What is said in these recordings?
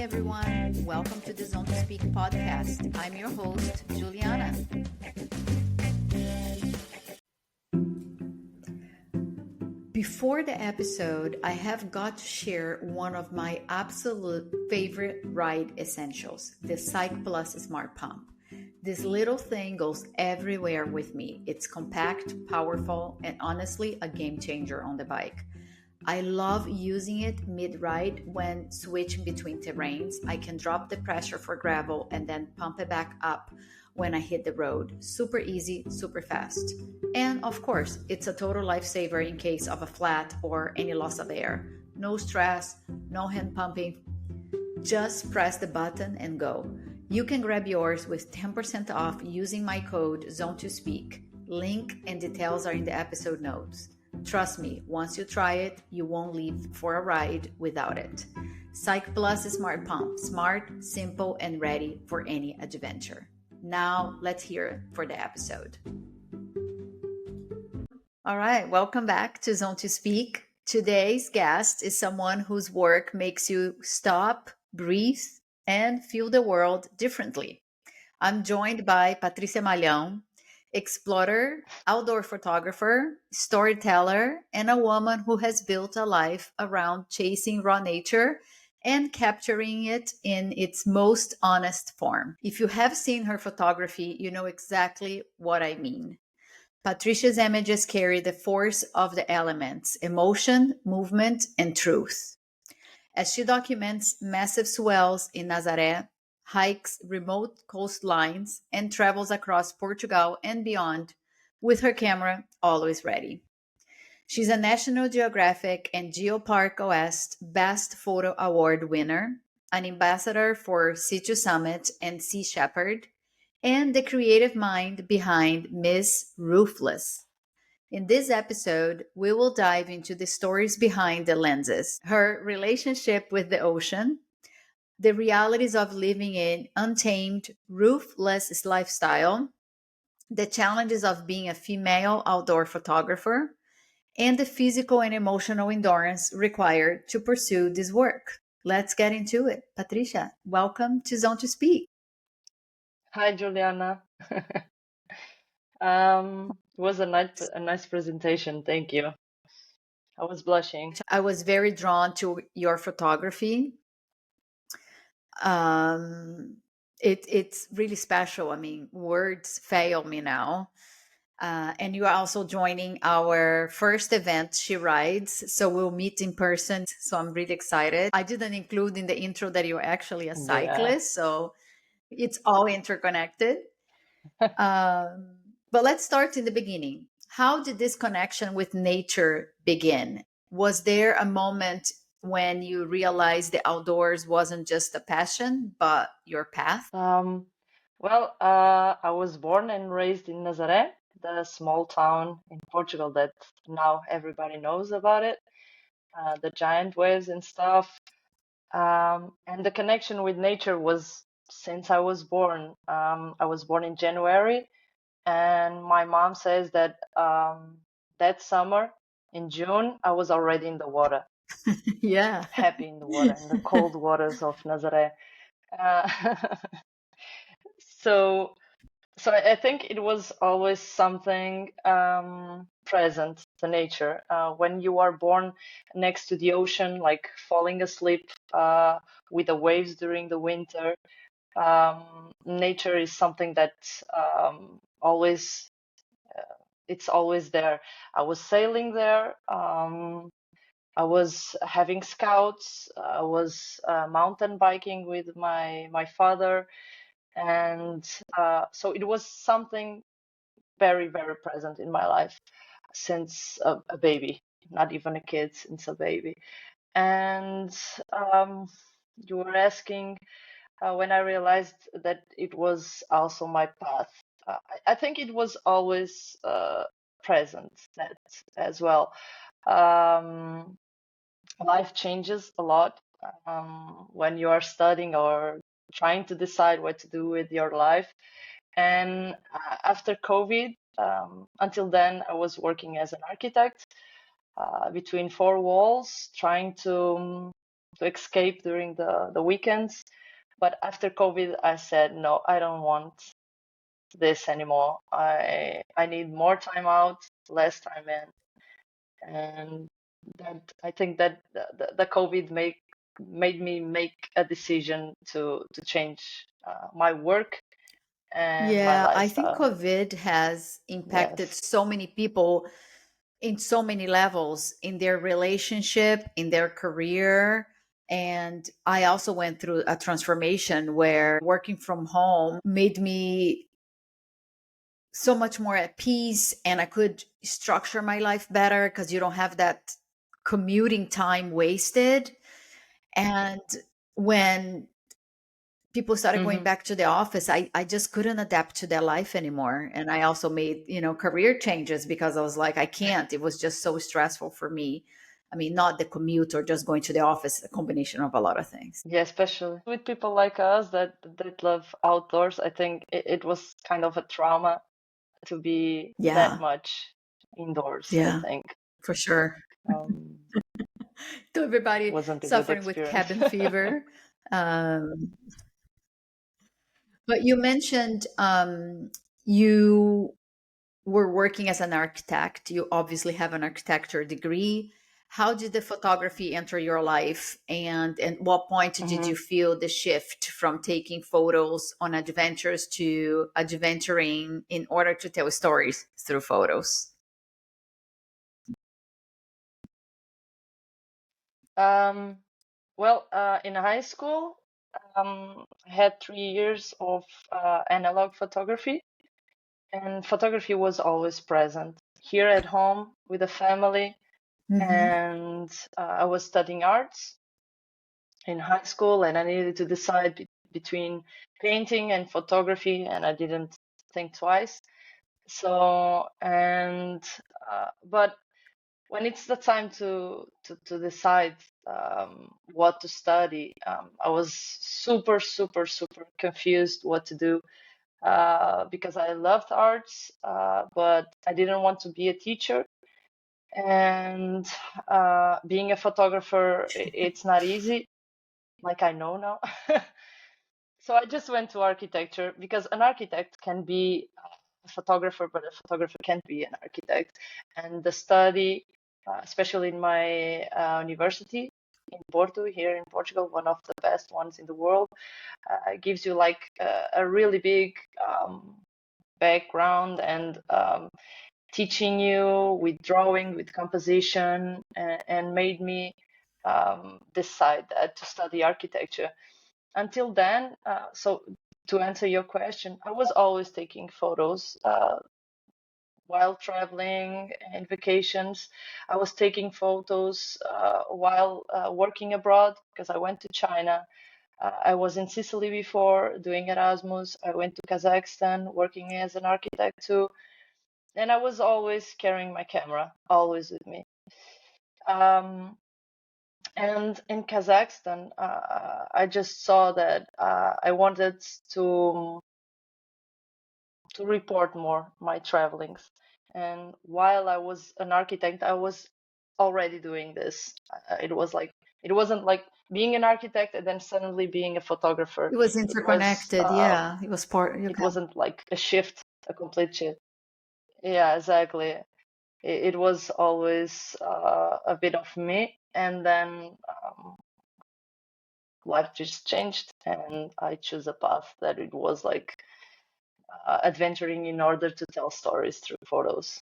everyone. Welcome to the Zone to Speak podcast. I'm your host, Juliana. Before the episode, I have got to share one of my absolute favorite ride essentials, the Cyc Plus Smart Pump. This little thing goes everywhere with me. It's compact, powerful, and honestly a game changer on the bike. I love using it mid-ride when switching between terrains. I can drop the pressure for gravel and then pump it back up when I hit the road. Super easy, super fast. And of course, it's a total lifesaver in case of a flat or any loss of air. No stress, no hand pumping. Just press the button and go. You can grab yours with 10% off using my code ZONE2SPEAK. Link and details are in the episode notes. Trust me, once you try it, you won't leave for a ride without it. Cyc Plus Smart Pump. Smart, simple, and ready for any adventure. Now, let's hear it for the episode. All right, welcome back to Zone to Speak. Today's guest is someone whose work makes you stop, breathe, and feel the world differently. I'm joined by Patrícia Malhão, explorer, outdoor photographer, storyteller, and a woman who has built a life around chasing raw nature and capturing it in its most honest form. If you have seen her photography, you know exactly what I mean. Patricia's images carry the force of the elements, emotion, movement, and truth. As she documents massive swells in Nazaré, hikes remote coastlines, and travels across Portugal and beyond with her camera always ready. She's a National Geographic and Geopark West Best Photo Award winner, an ambassador for Situ Summit and Sea Shepherd, and the creative mind behind Miss Roofless. In this episode, we will dive into the stories behind the lenses, her relationship with the ocean, the realities of living an untamed, roofless lifestyle, the challenges of being a female outdoor photographer, and the physical and emotional endurance required to pursue this work. Let's get into it. Patrícia, welcome to Zone to Speak. Hi, Juliana. It was a nice presentation. Thank you. I was blushing. I was very drawn to your photography. It's really special. I mean, words fail me now. And you are also joining our first event, She Rides. So we'll meet in person. So I'm really excited. I didn't include in the intro that you're actually a cyclist. So it's all interconnected. But let's start in the beginning. How did this connection with nature begin? Was there a moment when you realized the outdoors wasn't just a passion, but your path? I was born and raised in Nazaré, the small town in Portugal that now everybody knows about it, the giant waves and stuff. And the connection with nature was since I was born. I was born in January, and my mom says that that summer in June, I was already in the water. Yeah. Happy in the water, in the cold waters of Nazaré. Uh, so I think it was always something present, the nature. When you are born next to the ocean, like falling asleep with the waves during the winter, nature is something that always it's always there. I was sailing there. I was having scouts. I was mountain biking with my father, and so it was something very, very present in my life since a baby, not even a kid, since a baby. And you were asking when I realized that it was also my path. I think it was always present that as well. Life changes a lot when you are studying or trying to decide what to do with your life. And after COVID, until then, I was working as an architect between four walls, trying to escape during the weekends. But after COVID, I said, no, I don't want this anymore. I need more time out, less time in, and that I think that the COVID made me make a decision to change my work and my Yeah, I think lifestyle. COVID has impacted Yes. so many people in so many levels in their relationship, in their career. And I also went through a transformation where working from home made me so much more at peace, and I could structure my life better because you don't have that commuting time wasted. And when people started going Hmm. back to the office, I just couldn't adapt to their life anymore. And I also made, career changes because I was like, I can't. It was just so stressful for me. I mean, not the commute or just going to the office, a combination of a lot of things. Yeah, especially with people like us that love outdoors. I think it was kind of a trauma to be that Yeah. much indoors. I Yeah, think for sure. um, To everybody wasn't a good suffering with experience. cabin fever. Um, but you mentioned you were working as an architect. You obviously have an architecture degree. How did the photography enter your life? And at what point did Hmm. you feel the shift from taking photos on adventures to adventuring in order to tell stories through photos? Um, well, in high school, I had 3 years of analog photography, and photography was always present here at home with the family. Hmm. And I was studying arts in high school, and I needed to decide between painting and photography, and I didn't think twice. So, and but when it's the time to decide what to study, I was super, super, super confused what to do because I loved arts, but I didn't want to be a teacher. And being a photographer, it's not easy, like I know now. So I just went to architecture because an architect can be a photographer, but a photographer can't be an architect. And the study, especially in my university in Porto, here in Portugal, one of the best ones in the world, gives you like a really big background and teaching you with drawing, with composition, and made me decide that to study architecture. Until then, so to answer your question, I was always taking photos while traveling and vacations. I was taking photos while working abroad because I went to China. I was in Sicily before doing Erasmus. I went to Kazakhstan working as an architect too. And I was always carrying my camera, always with me. Um, and in Kazakhstan, I just saw that I wanted to report more my travelings. And while I was an architect, I was already doing this. It wasn't like being an architect and then suddenly being a photographer. It was It was interconnected. Yeah, it was part. it wasn't like a shift, a complete shift. Yeah, exactly. It was always a bit of me, and then life just changed, and I chose a path that it was like adventuring in order to tell stories through photos.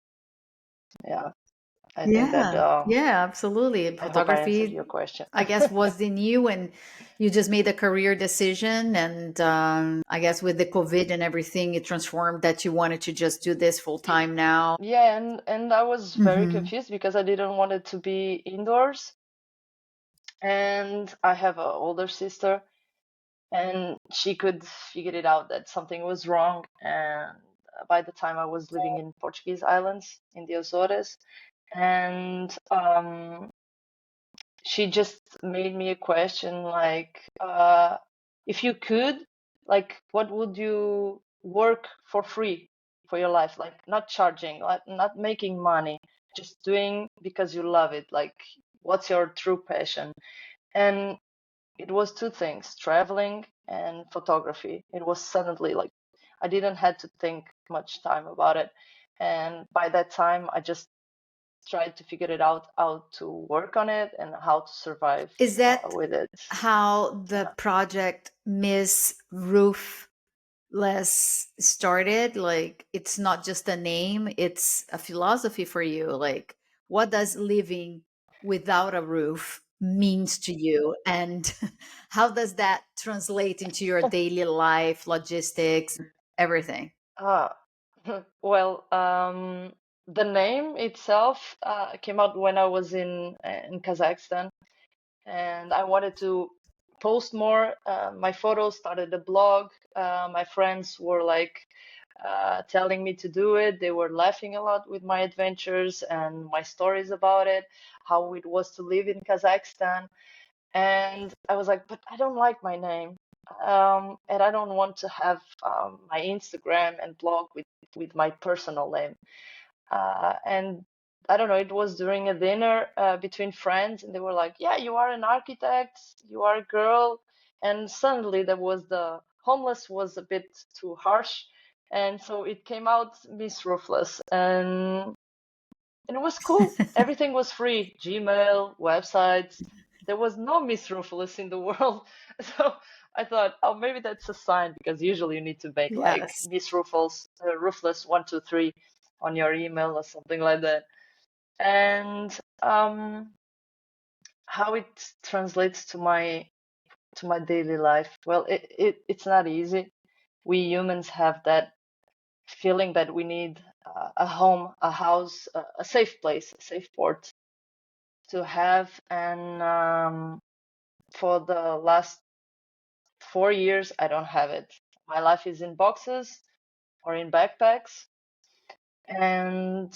Yeah, I think that Yeah, yeah, absolutely. I hope I answered Photography, your question. I guess, was the new, and you just made a career decision. And I guess with the COVID and everything, it transformed that you wanted to just do this full time now. Yeah, and I was very Hmm. confused because I didn't want it to be indoors, and I have an older sister, and she could figure it out that something was wrong. And by the time I was living in Portuguese islands in the Azores, and she just made me a question like, if you could, like, what would you work for free for your life? Like, not charging, like, not making money, just doing because you love it. Like, what's your true passion? And it was two things, traveling and photography. It was suddenly like I didn't had to think much time about it. And by that time, I just tried to figure it out how to work on it and how to survive Is that with it. how the Yeah. project Miss Roofless started? Like, it's not just a name, it's a philosophy for you. Like, what does living without a roof means to you? And how does that translate into your daily life, logistics, everything? Ah, well, the name itself came out when I was in Kazakhstan, and I wanted to post more. My photos, started a blog. My friends were like telling me to do it. They were laughing a lot with my adventures and my stories about it, how it was to live in Kazakhstan. And I was like, but I don't like my name. And I don't want to have my Instagram and blog with my personal name. And I don't know, it was during a dinner between friends, and they were like, yeah, you are an architect, you are a girl. And suddenly there was the homeless was a bit too harsh. And so it came out Miss Roofless. And it was cool. Everything was free. Gmail, websites. There was no Miss Roofless in the world. So I thought, oh, maybe that's a sign because usually you need to make like Yes. Miss Roofless, Roofless 123 on your email or something like that. And how it translates to my daily life. Well, it's not easy. We humans have that feeling that we need a home, a house, a safe place, a safe port to have. And for the last 4 years, I don't have it. My life is in boxes or in backpacks, and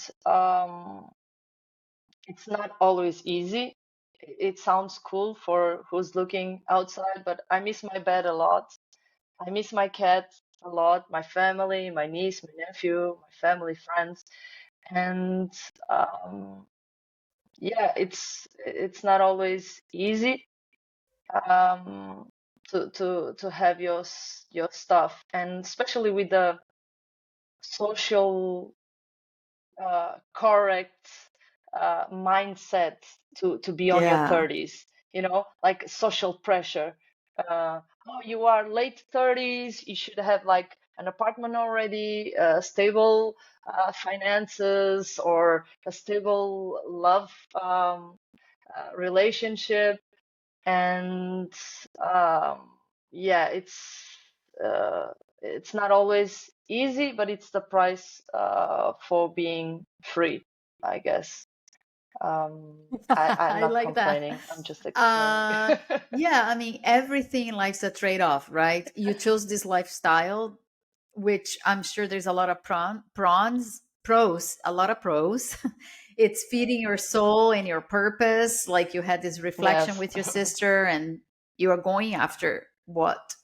it's not always easy. It sounds cool for who's looking outside, but I miss my bed a lot. I miss my cat a lot, my family, my niece, my nephew, my family, friends, and um, yeah, it's not always easy um, to have your stuff, and especially with the social correct mindset to be on your Yeah. 30s, like social pressure. Oh, you are late 30s, you should have like an apartment already, stable finances, or a stable love relationship. And yeah, it's not always easy, but it's the price for being free, I guess. I'm I not like that. complaining, I'm just explaining. Uh, yeah, I mean, everything in life's a trade-off, right? You chose this lifestyle, which I'm sure there's a lot of pros, a lot of pros. It's feeding your soul and your purpose. Like, you had this reflection Yes. with your sister, and you are going after what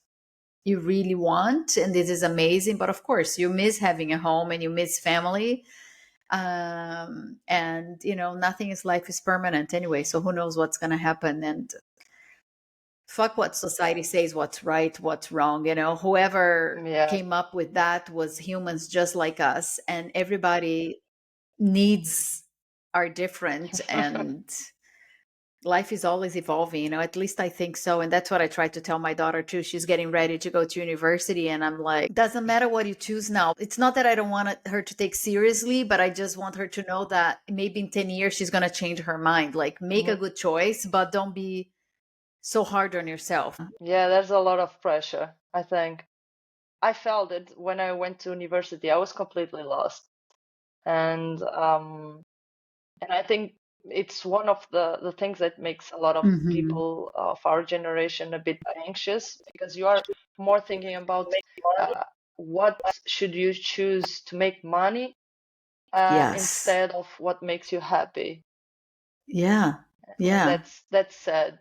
you really want. And this is amazing. But of course, you miss having a home and you miss family. And nothing is life is permanent anyway, so who knows what's going to happen. And fuck what society says, what's right, what's wrong. Whoever Yes. came up with that was humans just like us, and everybody needs are different, and life is always evolving. At least I think so. And that's what I try to tell my daughter too. She's getting ready to go to university, and I'm like, doesn't matter what you choose now. It's not that I don't want her to take seriously, but I just want her to know that maybe in 10 years she's going to change her mind. Like, make a Mhm. good choice, but don't be so hard on yourself. Yeah, there's a lot of pressure, I think. I felt it when I went to university. I was completely lost. And I think it's one of the things that makes a lot of Hmm. people of our generation a bit anxious, because you are more thinking about uh, what should you choose to make money Yes. instead of what makes you happy. Yeah. And Yeah. that's sad.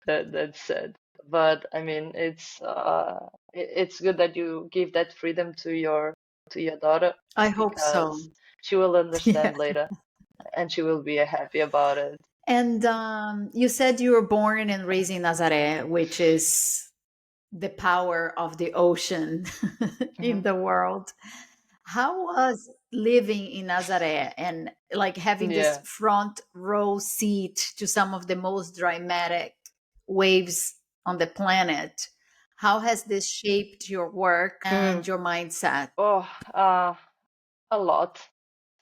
That's sad. But I mean, it's good that you give that freedom to your daughter, I hope so. because she will Yeah. understand later and she will be happy about it. And you said you were born and raised in Nazaré, which is the power of the ocean in Mhm. the world. How was living in Nazaré and like having this Yeah. front row seat to some of the most dramatic waves on the planet? How has this shaped your work and Mm. your mindset? Oh, a lot.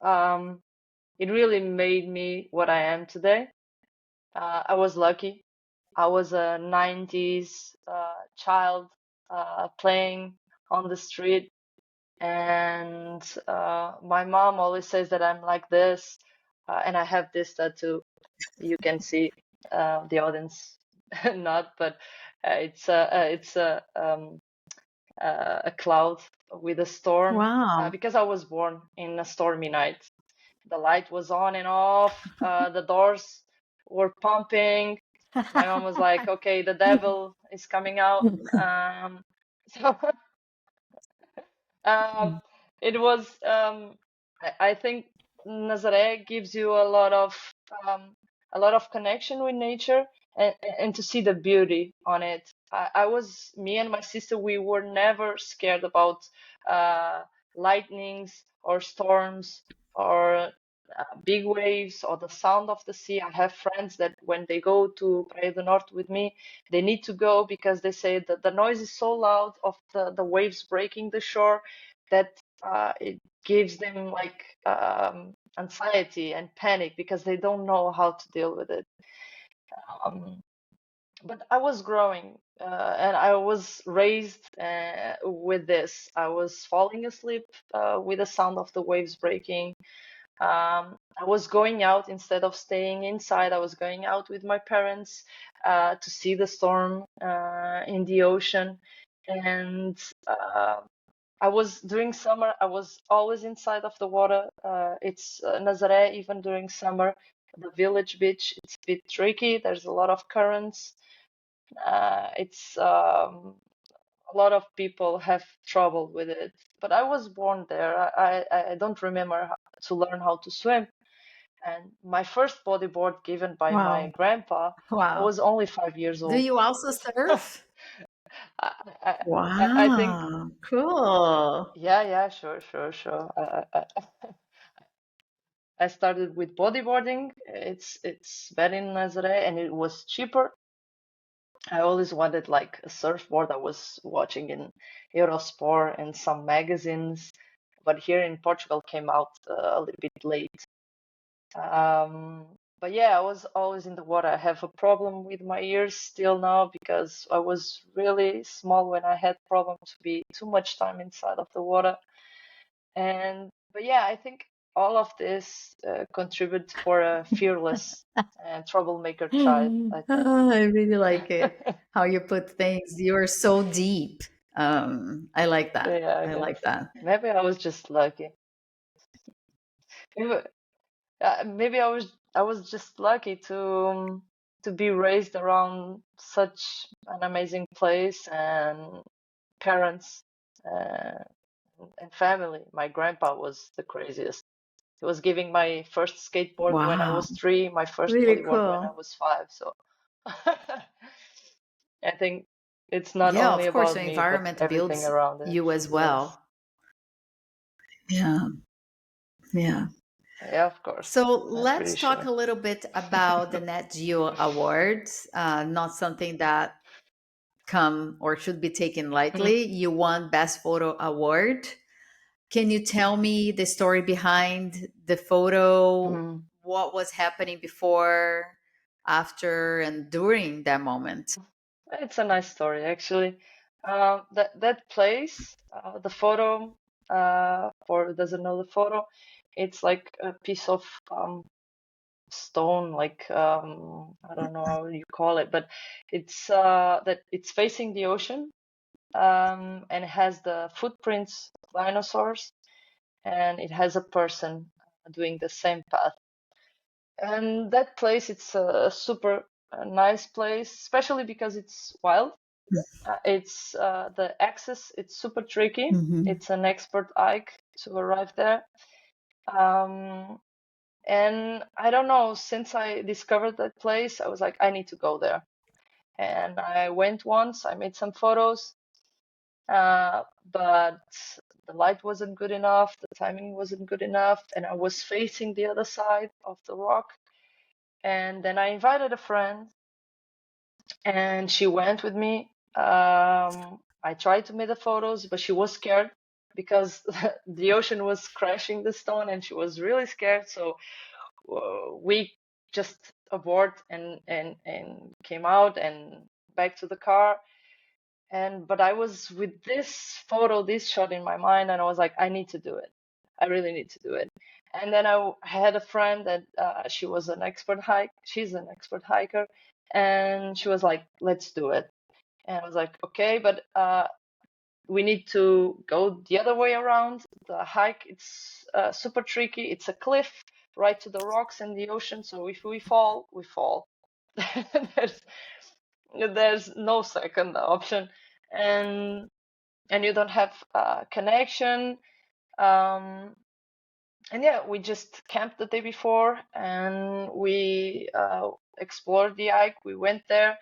Um, it really made me what I am today. I was lucky. I was a 90s child playing on the street, and my mom always says that I'm like this, and I have this tattoo. You can see the audience not, but it's a cloud with a storm Wow. because I was born in a stormy night. The light was on and off. The doors were pumping. My mom was like, "Okay, the devil is coming out." So um, it was. I think Nazaré gives you um, a lot of connection with nature and to see the beauty on it. Me and my sister, we were never scared about uh, lightnings or storms or big waves or the sound of the sea. I have friends that when they go to Praia do Norte with me, they need to go because they say that the noise is so loud of the waves breaking the shore that it gives them like anxiety and panic because they don't know how to deal with it. Um, but I was growing and I was raised with this. I was falling asleep with the sound of the waves breaking. I was going out instead of staying inside. I was going out with my parents to see the storm in the ocean. And I was during summer, I was always inside of the water. It's Nazaré, even during summer. The village beach, it's a bit tricky. There's a lot of currents. It's a lot of people have trouble with it. But I was born there. I don't remember to learn how to swim. And my first bodyboard given by my Wow. grandpa, I Wow. was only 5 years Do old. you also surf? I, I think, Wow. Cool. yeah, yeah, sure, sure, sure. I started with bodyboarding. It's better in Nazaré and it was cheaper. I always wanted like a surfboard. I was watching in Eurosport and some magazines, but here in Portugal came out a little bit late. But yeah, I was always in the water. I have a problem with my ears still now because I was really small when I had problem to be too much time inside of the water. And but yeah, I think all of this contribute for a fearless and troublemaker child, I think. Oh, I really like it how you put things. You're so deep. I like that. Yeah, I I guess. like that. Maybe I was just lucky. Maybe, maybe I was just lucky to be raised around such an amazing place and parents uh, and family. My grandpa was the craziest. He was giving my first skateboard when I Wow. was 3, my first Really bodyboard when I cool. was 5. So I think it's not Yeah, only of course, about the me, but environment everything builds around it. you as Yes. well. Yeah. Yeah. Yeah, of course. So I'm pretty let's talk sure. a little bit about the Net Geo Awards. Not something that come or should be taken Mhm. lightly. You won Best Photo Award. Can you tell me the story behind the photo? Mhm. What was happening before, after, and during that moment? It's a nice story, actually. That place, the photo, for who doesn't know the photo, it's like a piece of stone, like I don't know how you call it, but it's that it's facing the ocean, and it has the footprints of dinosaurs, and it has a person doing the same path. And that place, it's a super nice place, especially because it's wild. It's the access. It's super tricky. Hmm. It's an expert hike to arrive there. Um, And I don't know, since I discovered that place, I was like, I need to go there. And I went once, I made some photos, but the light wasn't good enough, the timing wasn't good enough, and I was facing the other side of the rock. And then I invited a friend, and she went with me. I tried to make the photos, but she was scared because the ocean was crashing the stone, and she was really scared. So we just abort and came out and back to the car. But I was with this photo, this shot in my mind, and I was like, I need to do it. I really need to do it. And then I had a friend that she was an expert hike. She's an expert hiker, and she was like, let's do it. And I was like, okay, but we need to go the other way around. The hike, it's super tricky. It's a cliff right to the rocks and the ocean. So if we fall, we fall. there's there's no second option, and you don't have connection. And yeah, we just camped the day before, and we explored the hike. We went there,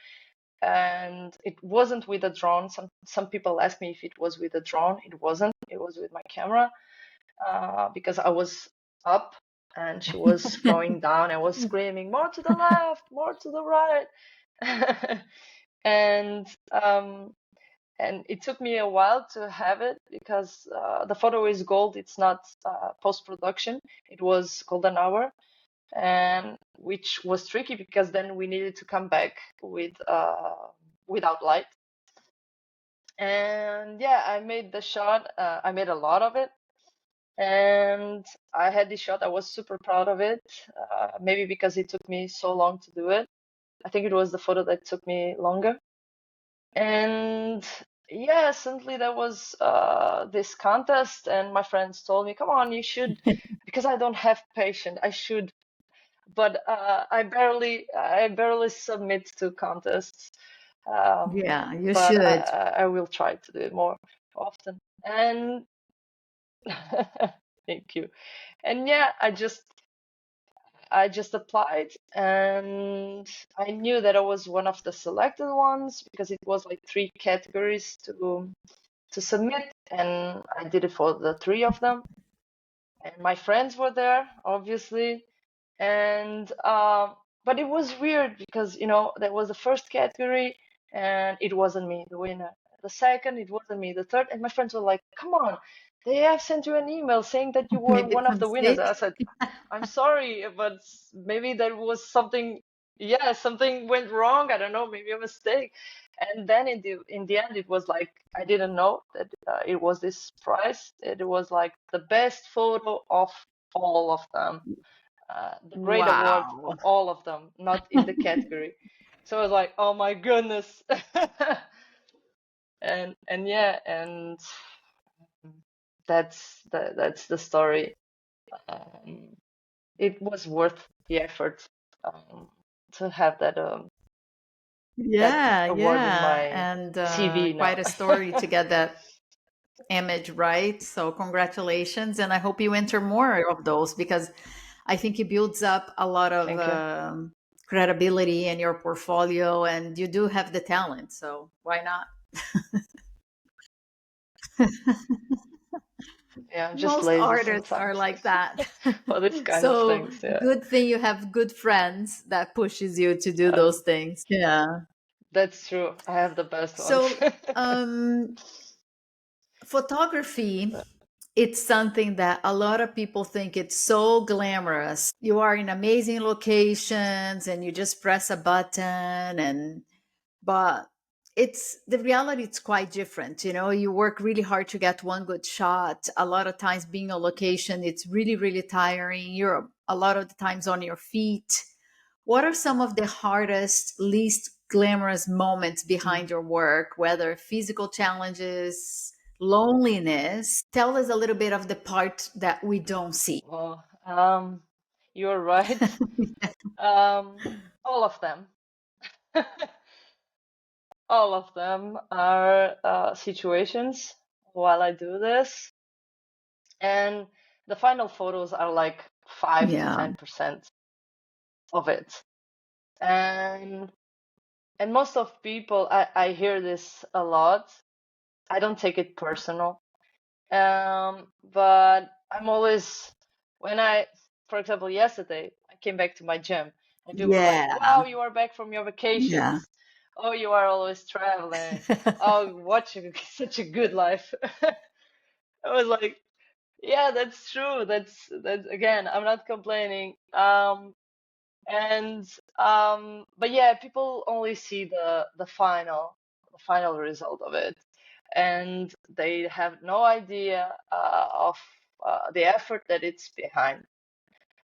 and it wasn't with a drone. Some people asked me if it was with a drone. It wasn't. It was with my camera, because I was up and she was going down. I was screaming, more to the left, more to the right. and it took me a while to have it because the photo is gold. It's not post-production. It was golden hour, and which was tricky because then we needed to come back with without light. And yeah, I made the shot. I made a lot of it, and I had this shot. I was super proud of it. Maybe because it took me so long to do it. I think it was the photo that took me longer. And yeah, suddenly there was this contest, and my friends told me, "Come on, you should," because I don't have patience. I should, but I barely submit to contests. Yeah, you But should. I will try to do it more often. And thank you. And yeah, I just applied, and I knew that I was one of the selected ones because it was like 3 categories to submit, and I did it for the 3 of them. And my friends were there, obviously, and but it was weird because there was the first category, and it wasn't me, the winner. The second, it wasn't me. The third, and my friends were like, "Come on, they have sent you an email saying that you were Maybe one it's a of the winners." I mistake. said, "I'm sorry, but maybe there was something. Yeah, something went wrong. I don't know, maybe a mistake." And then in the end, it was like I didn't know that it was this prize. It was like the best photo of all of them, the great award Wow. of all of them, not in the category. So I was like, oh my goodness. And yeah, and that's the story. Um, it was worth the effort to have that Yeah, award in yeah. my And CV quite now. a story to get that image right. So, congratulations. And I hope you enter more of those because I think it builds up a lot of Thank you. credibility in your portfolio and you do have the talent. So, why not? Yeah, I'm just Most lazy artists are sometimes like that. for this kind of So, things. Yeah, good thing you have good friends that pushes you to do uh, those things. Yeah. that's true. I have the best ones. So, photography, it's something that a lot of people think it's so glamorous. You are in amazing locations and you just press a button and but it's the reality, it's quite different. You work really hard to get one good shot. A lot of times being on location, it's really, really tiring. You're a lot of the times on your feet. What are some of the hardest, least glamorous moments Mm. behind your work, whether physical challenges, loneliness? Tell us a little bit of the part that we don't see. Well, you're right. All of them. All of them are situations while I do this. And the final photos are like 5 to Yeah. 10% of it. And most of people, I hear this a lot. I don't take it personal. But I'm always, when for example, yesterday, I came back to my gym and people were like, Yeah. wow, you are back from your Yeah. vacations. Oh, you are always traveling. Oh, watching such a good life. I was like, yeah, that's true. That's again, I'm not complaining. And but yeah, people only see the final result of it, and they have no idea of the effort that it's behind.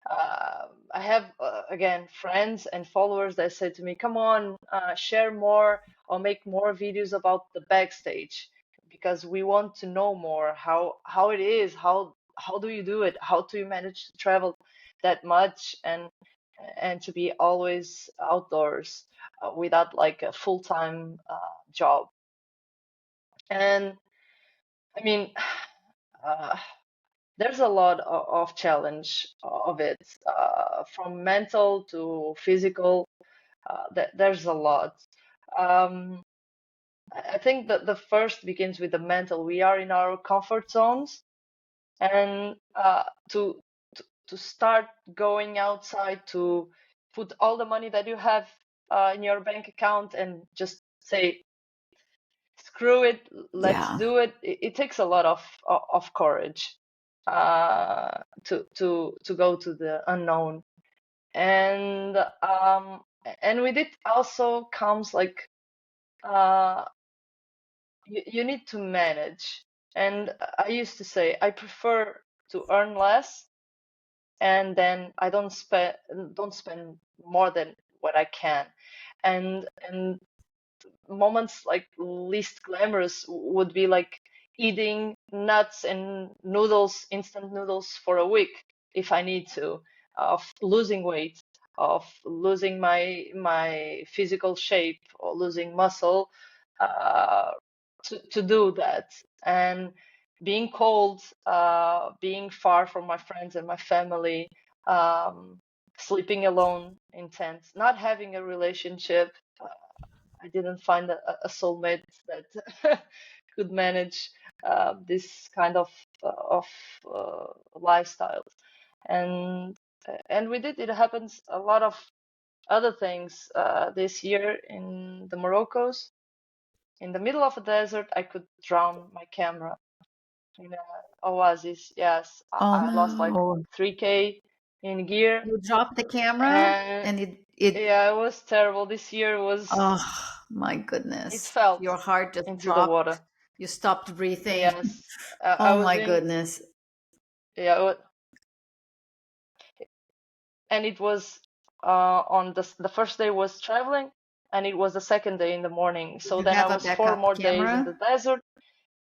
I have again friends and followers that say to me, "Come on, share more or make more videos about the backstage because we want to know more how it is, how do you do it, how do you manage to travel that much and to be always outdoors without like a full-time job." And I mean, uh, there's a lot of challenge of it, from mental to physical. There's a lot. Um, I think that the first begins with the mental. We are in our comfort zones, and to start going outside, to put all the money that you have in your bank account and just say, screw it, let's Yeah. do it. It takes a lot of courage to go to the unknown, and with it also comes like uh, you need to manage. And I used to say I prefer to earn less, and then I don't spend more than what I can, and moments like least glamorous would be like eating nuts and noodles, instant noodles for a week if I need to, of losing weight, of losing my physical shape or losing muscle, uh, to do that. And being cold, being far from my friends and my family, um, sleeping alone in tents, not having a relationship. I didn't find a soulmate that could manage this kind of lifestyle. And with it, it happens a lot of other things. This year in the Moroccos, in the middle of a desert, I could drown my camera in a oasis. Yes, Oh I lost like no. 3K in gear, You dropped the camera and and it yeah, it was terrible. This year was, oh my it goodness. felt Your heart just into the dropped. water. You stopped breathing. Yes, I Oh was my in, goodness. yeah, and it was on the first day was traveling, and it was the second day in the morning. Did So you then I have a was four backup more days in the camera? desert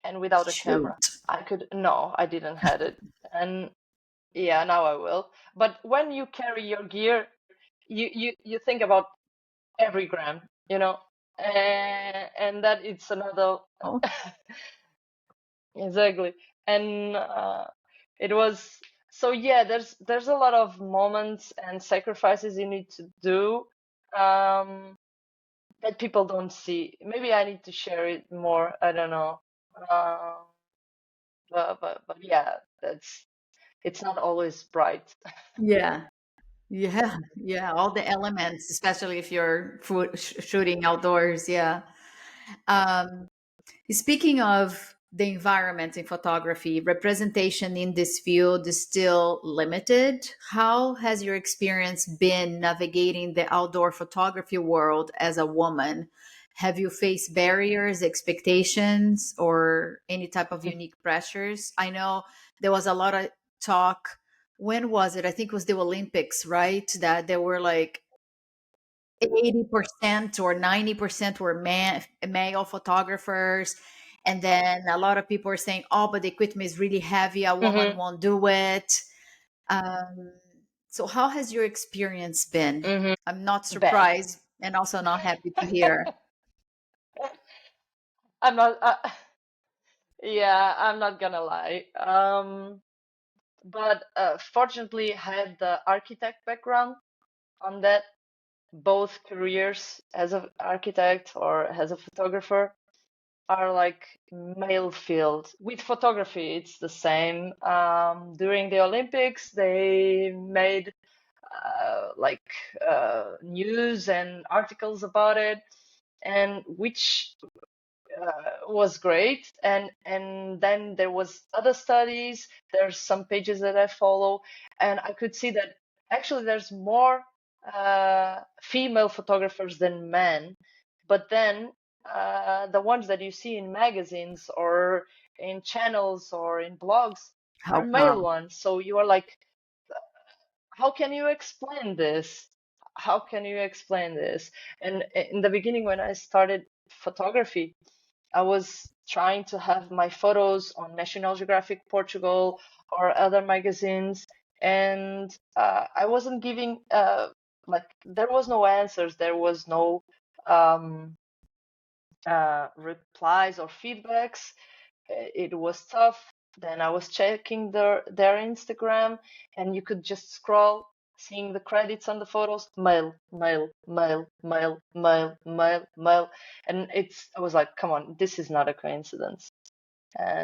and without a camera. Shoot. No, I didn't had it, and yeah, now I will. But when you carry your gear, you think about every gram, and that it's another. Oh, Exactly. And it was, so yeah, there's a lot of moments and sacrifices you need to do, um, that people don't see. Maybe I need to share it more. I don't know. Uh, but yeah, it's not always bright. yeah. Yeah. Yeah. All the elements, especially if you're shooting outdoors. Yeah. Um, Speaking of the environment in photography, representation in this field is still limited. How has your experience been navigating the outdoor photography world as a woman? Have you faced barriers, expectations, or any type of unique pressures? I know there was a lot of talk. When was it? I think it was the Olympics, right? That there were like 80% or 90% were male photographers. And then a lot of people are saying, oh, but the equipment is really heavy. A woman Hmm. won't do it. Um, so, how has your experience been? Hmm. I'm not Bad. surprised and also not happy to hear. I'm not. Yeah, I'm not gonna lie. but fortunately had the architect background on that. Both careers as an architect or as a photographer are like male field. With photography, it's the same. During the Olympics, they made like news and articles about it, and which was great. And then there was other studies. There's some pages that I follow, and I could see that actually there's more female photographers than men. But then the ones that you see in magazines or in channels or in blogs How are male come? ones. So you are like, how can you explain this? How can you explain this? And in the beginning, when I started photography, I was trying to have my photos on National Geographic Portugal or other magazines, and I wasn't giving like there was no answers, there was no um, replies or feedbacks. It was tough. Then I was checking their Instagram, and you could just scroll, seeing the credits on the photos, mail, mail, mail, mail, mail, mail, mail, and I was like, come on, this is not a coincidence.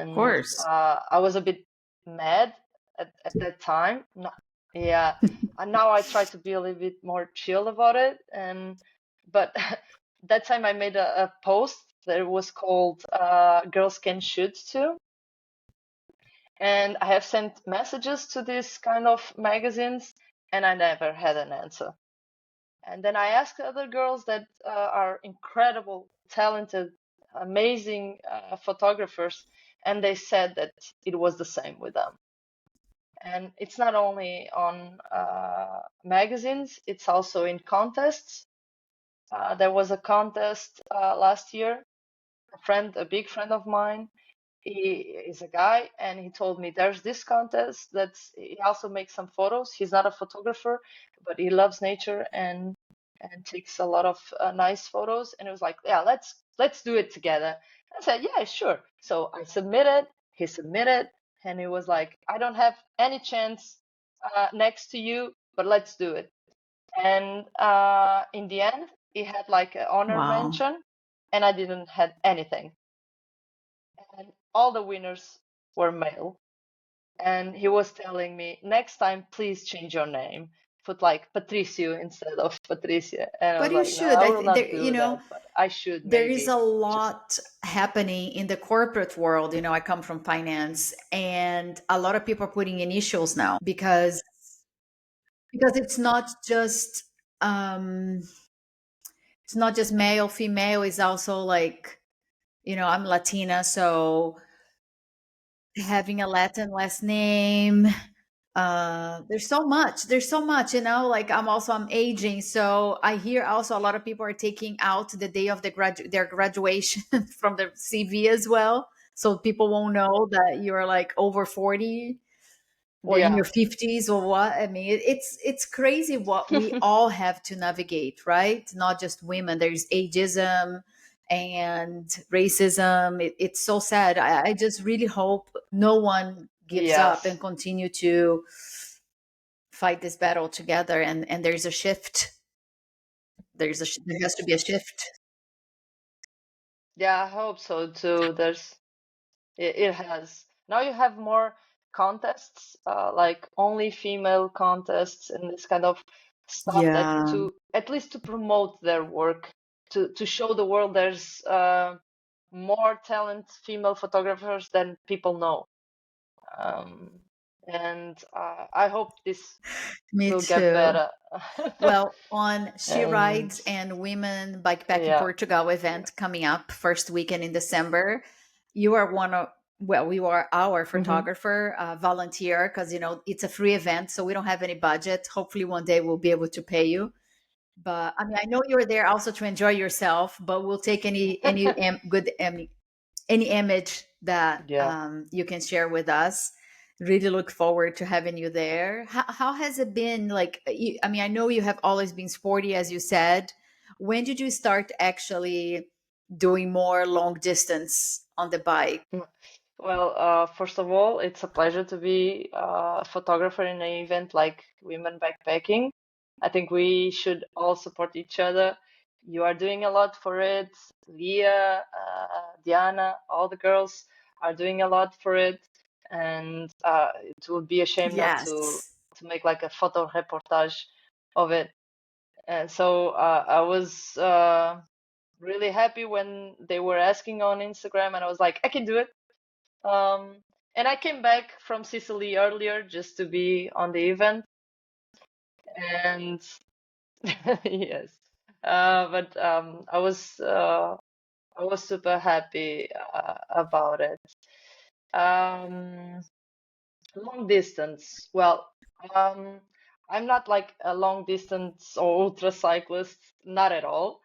Of And course. I was a bit mad at that time. No, yeah, and now I try to be a little bit more chill about it. And but that time I made a post that was called "Girls Can Shoot Too," and I have sent messages to these kind of magazines, and I never had an answer. And then I asked other girls that are incredible, talented, amazing photographers, and they said that it was the same with them. And it's not only on magazines, it's also in contests. There was a contest last year. A big friend of mine, he is a guy, and he told me there's this contest that's he also makes some photos. He's not a photographer, but he loves nature and takes a lot of nice photos. And it was like, yeah, let's do it together. I said, yeah, sure. So I submitted, he submitted, and he was like, I don't have any chance next to you, but let's do it. And in the end, he had like an honor Wow. mention, and I didn't have anything. And all the winners were male. And he was telling me, next time, please change your name. Put like Patricio instead of Patricia. And I But was you like, no, should. I I will think not there, do that, but I should there is maybe a just, lot happening in the corporate world. I come from finance, and a lot of people are putting initials now because um it's not just male, female. It's also like, I'm Latina, so having a Latin last name. There's so much, like I'm aging, so I hear also a lot of people are taking out the day of their graduation from their CV as well, so people won't know that you're like over 40 or in yeah, your 50s or what. I mean, it's crazy what we all have to navigate, right? Not just women. There's ageism and racism. It's so sad. I just really hope no one gives up and yes. continue to fight this battle together, and there's a shift. There has to be a shift. Yeah, I hope so too. It has. Now you have more contests, like only female contests and this kind of stuff that Yeah, to at least to promote their work, to show the world there's more talent female photographers than people know. Um, and I hope this me will get too. better. Well, on She And Rides and Women Bikepack yeah. Portugal event coming up first weekend in December, you are you are our Hmm. photographer, volunteer, because it's a free event, so we don't have any budget. Hopefully, one day we'll be able to pay you. But I mean, I know you're there also to enjoy yourself, but we'll take any image that Yeah. you can share with us. Really look forward to having you there. How has it been? Like, I mean, I know you have always been sporty, as you said. When did you start actually doing more long distance on the bike? Well, first of all, it's a pleasure to be a photographer in an event like Women Backpacking. I think we should all support each other. You are doing a lot for it. Leah, Diana, all the girls are doing a lot for it, and it would be a shame not Yes. to make like a photo reportage of it. And so I was really happy when they were asking on Instagram, and I was like, I can do it. Um, and I came back from Sicily earlier just to be on the event, and yes, but I was super happy about it. Um, Long distance. Well, um, I'm not like a long distance or ultra cyclist, not at all.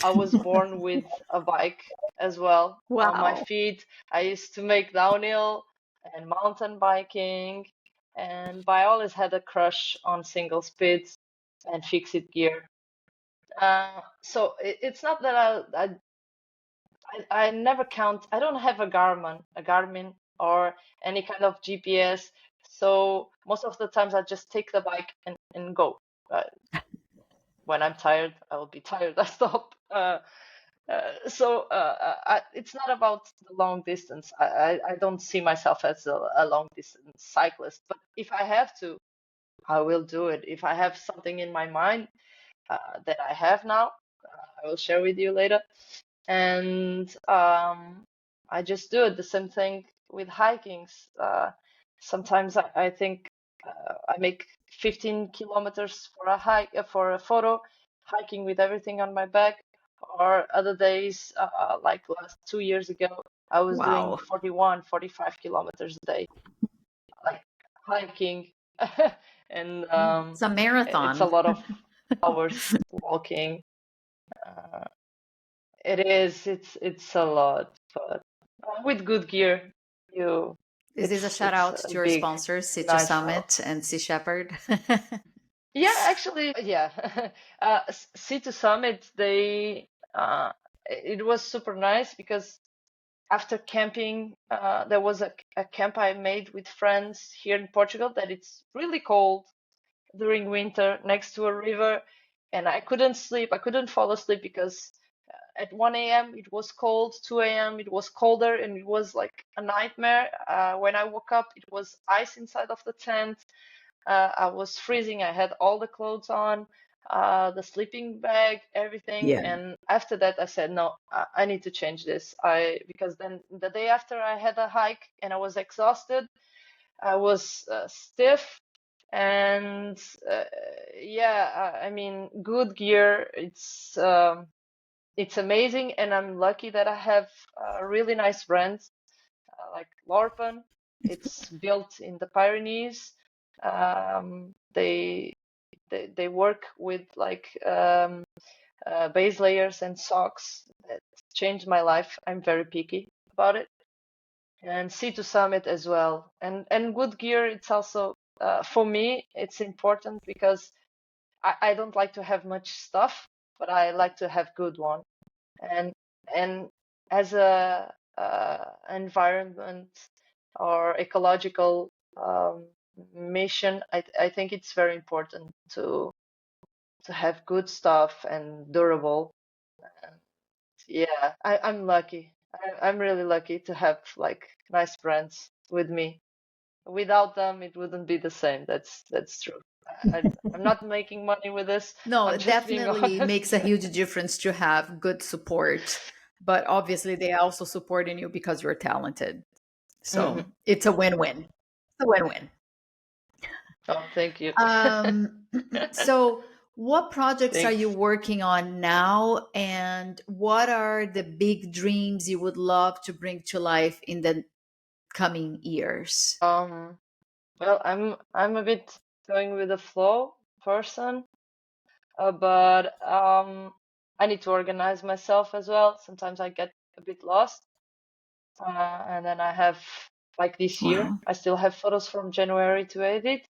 I was born with a bike as well on my Wow. feet. I used to make downhill and mountain biking, and I always had a crush on single speeds and fixed gear. So it's not that I never count. I don't have a Garmin or any kind of GPS. So most of the times I just take the bike and go. Uh, when I'm tired, I will be tired. I stop. It's not about the long distance. I don't see myself as a long distance cyclist, but if I have to, I will do it. If I have something in my mind that I have now, I will share with you later. And I just do it. The same thing with hikings. Sometimes I think I make 15 kilometers for a hike, for a photo, hiking with everything on my back. Or other days, like last 2 years ago, I was doing Wow. 41, 45 kilometers a day, like hiking. And It's a it's a marathon. lot of hours walking. Uh, it is. It's a lot, but with good gear, you Is this a shout it's out a to your big, sponsors, Sea nice help. Summit and Sea Shepherd? Yeah, actually, yeah. Sea to Summit, it was super nice because after camping, there was a camp I made with friends here in Portugal that it's really cold during winter next to a river, and I couldn't sleep. I couldn't fall asleep because at 1 a.m. it was cold, 2 a.m. it was colder, and it was like a nightmare. When I woke up, it was ice inside of the tent. I was freezing. I had all the clothes on, the sleeping bag, everything. Yeah. And after that, I said, no, I need to change this. Because then the day after I had a hike and I was exhausted, I was stiff, and uh, yeah, I mean, good gear. It's amazing, and I'm lucky that I have really nice brands like Lorpen. It's built in the Pyrenees. Um, they they work with like base layers and socks that changed my life. I'm very picky about it. And C2 Summit as well. And good gear, it's also for me, it's important because I don't like to have much stuff, but I like to have good one. And and as a environment or ecological mission, I think it's very important to have good stuff and durable. And yeah, I'm lucky. I'm really lucky to have like nice friends with me. Without them, it wouldn't be the same. That's true. I'm not making money with this. No, I'm it just being definitely makes honest. a huge difference to have good support. But obviously, they also support in you because you're talented. So Mhm. it's a win win. It's a win win. Oh, thank you. Um, so, what projects are you Thanks. working on now, and what are the big dreams you would love to bring to life in the coming years? Well, I'm a bit going with the flow person, but I need to organize myself as well. Sometimes I get a bit lost, and then I have like this year, Wow. I still have photos from January to edit,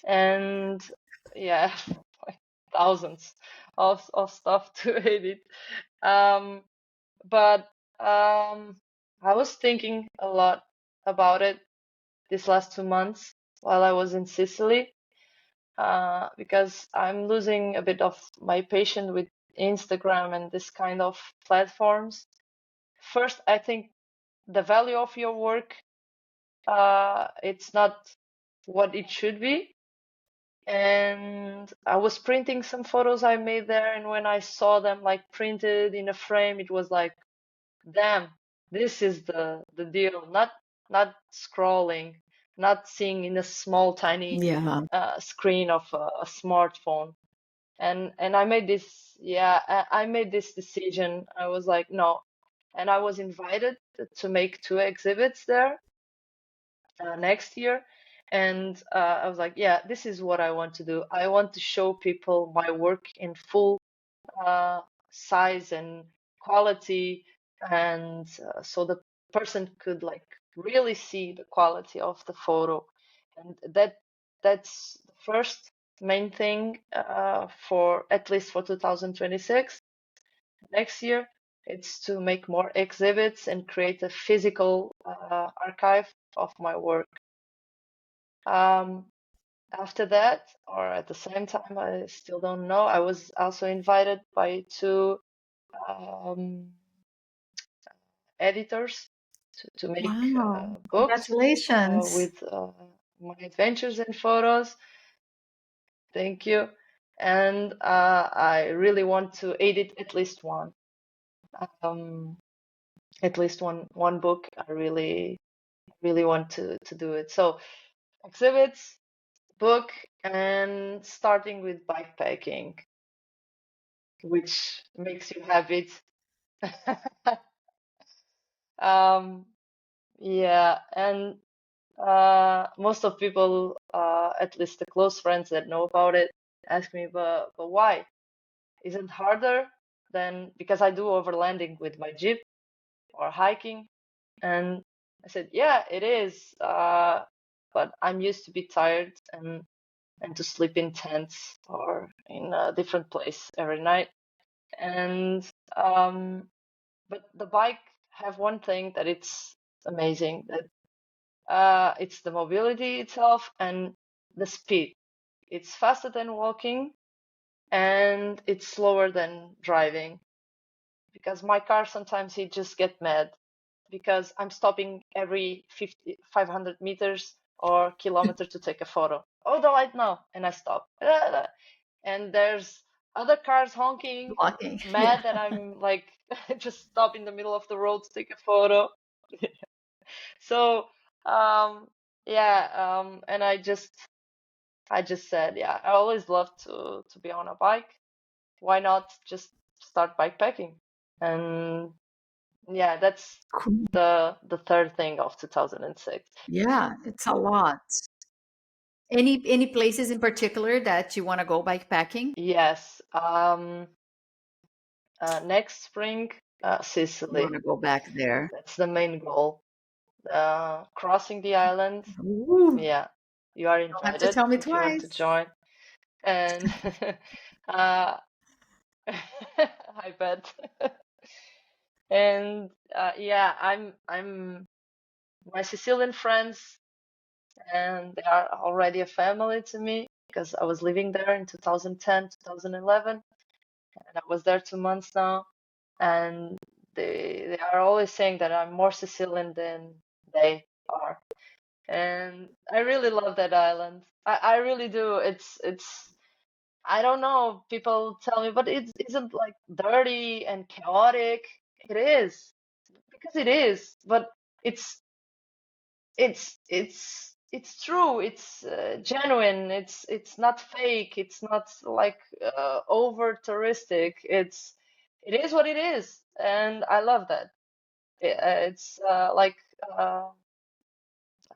and yeah, like thousands of stuff to edit. Um, but I was thinking a lot about it these last 2 months while I was in Sicily, because I'm losing a bit of my patience with Instagram and this kind of platforms. First, I think the value of your work, it's not what it should be. And I was printing some photos I made there, and when I saw them like printed in a frame, it was like, damn, this is the deal. Not scrolling, not seeing in a small tiny Yeah. screen of a smartphone. And I made this, yeah, I made this decision. I was like, no. And I was invited to make 2 exhibits there next year. And I was like, yeah, this is what I want to do. I want to show people my work in full uh, size and quality, and so the person could like really see the quality of the photo. And that's the first main thing, for at least for 2026, next year. It's to make more exhibits and create a physical archive of my work. Um, After that, or at the same time, I still don't know. I was also invited by 2 um, editors to make Wow. books Congratulations. with my adventures and photos. Thank you. And I really want to edit at least one, um, at least one book. I really want to do it. So exhibits, book, and starting with bikepacking, which makes you happy. Um, yeah, and most of people, at least the close friends that know about it, ask me, but why? Isn't harder than, because I do overlanding with my jeep or hiking, and I said, yeah, it is, but I'm used to be tired and to sleep in tents or in a different place every night, and but the bike have one thing that it's amazing, that it's the mobility itself and the speed. It's faster than walking and it's slower than driving, because my car sometimes he just get mad because I'm stopping every 500 meters or kilometer to take a photo. Oh, the light now, and I stop. And there's other cars honking, Walking. Yeah. mad that I'm like just stop in the middle of the road to take a photo. So yeah, and I just said, yeah, I always loved to be on a bike. Why not just start bikepacking? And yeah, that's Cool. the third thing of 2006. Yeah, it's a lot. Any places in particular that you want to go bikepacking? Yes, next spring, You want Sicily. to go back there? That's the main goal. Crossing the island. Ooh, Yeah, you are don't have to invited tell me if you want to twice. join. And uh, I bet. And yeah, I'm my Sicilian friends, and they are already a family to me because I was living there in 2010, 2011, and I was there 2 months now. And they are always saying that I'm more Sicilian than they are. And I really love that island. I really do. It's I don't know, people tell me, but it isn't like dirty and chaotic. It is, because it is, but it's it's true. It's genuine. It's not fake. It's not like over touristic. It is what it is, and I love that. It's like I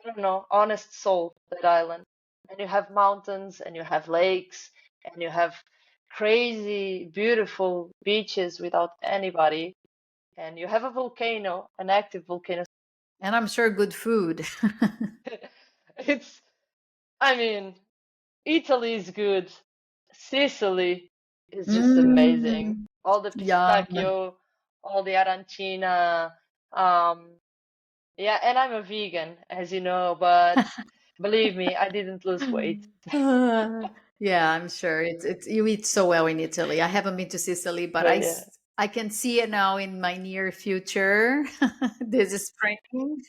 don't know, honest soul, that island. And you have mountains, and you have lakes, and you have crazy, beautiful beaches without anybody, and you have a volcano, an active volcano. And I'm sure good food. It's, I mean, Italy is good. Sicily is just amazing. Mm, All the yum. pistachio, all the arancina. Um, Yeah, and I'm a vegan, as you know, but believe me, I didn't lose weight. Uh, yeah, I'm sure it's you eat so well in Italy. I haven't been to Sicily, but But yeah. I can see it now in my near future. This is spring.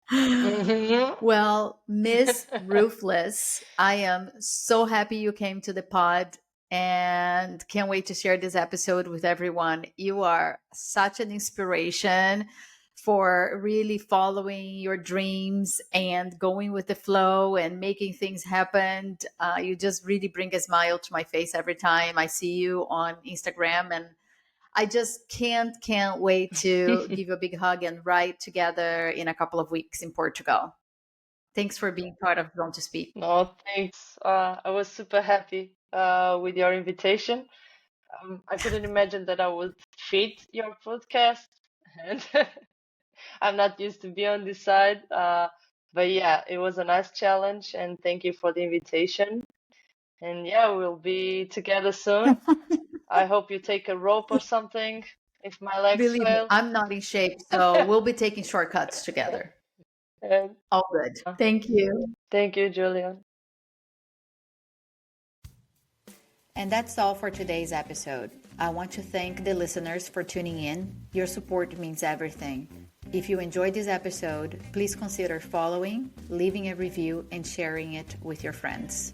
Hmm. Well, Miss Roofless, I am so happy you came to the pod and can't wait to share this episode with everyone. You are such an inspiration for really following your dreams and going with the flow and making things happen. You just really bring a smile to my face every time I see you on Instagram, and I just can't wait to give you a big hug and ride together in a couple of weeks in Portugal. Thanks for being part of Zone to Speak. No, thanks. I was super happy with your invitation. I couldn't imagine that I would fit your podcast, and I'm not used to be on this side. But yeah, it was a nice challenge, and thank you for the invitation. And yeah, we'll be together soon. I hope you take a rope or something if my legs Believe me, fail. I'm not in shape, so we'll be taking shortcuts together. And, All good. Thank you. thank you, Julian. And that's all for today's episode. I want to thank the listeners for tuning in. Your support means everything. If you enjoyed this episode, please consider following, leaving a review, and sharing it with your friends.